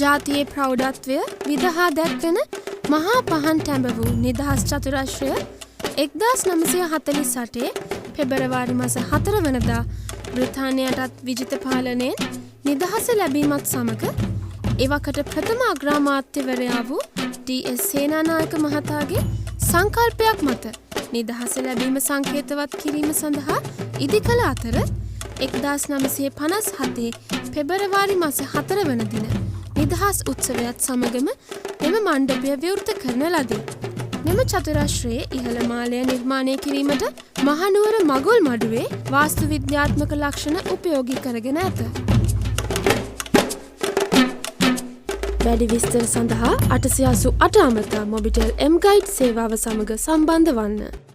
ජාතියේ ප්‍රෞಢත්වය විදහා දැක්වෙන මහා පහන් තැඹ වූ නිදහස් චතුරස්‍රය 1948 පෙබරවාරි මාස 4 වනදා බ්‍රිතාන්‍යයටත් විජිත පාලනයෙන් නිදහස ලැබීමත් සමග එවකට ප්‍රථම අග්‍රාමාත්‍යවරයා වූ ඩී.එස්. සේනානායක මහතාගේ සංකල්පයක් මත නිදහස ලැබීම සංකේතවත් කිරීම සඳහා ඉදිකළ අතර 1957 පෙබරවාරි මාස 4 වන දින නිදහස් උත්සවයත් සමගම මෙම මණ්ඩපය විවෘත කරන ලදී. මෙම චතුරස්‍රයේ ඉහළ මාලය නිර්මාණය කිරීමට මහනුවර මගුල් මඩුවේ වාස්තු විද්‍යාත්මක ලක්ෂණ උපයෝගී කරගෙන ඇත. වැඩි විස්තර සඳහා 888 අමතා මොබිටෙල් M Guide සේවාව සමග සම්බන්ධ වන්න.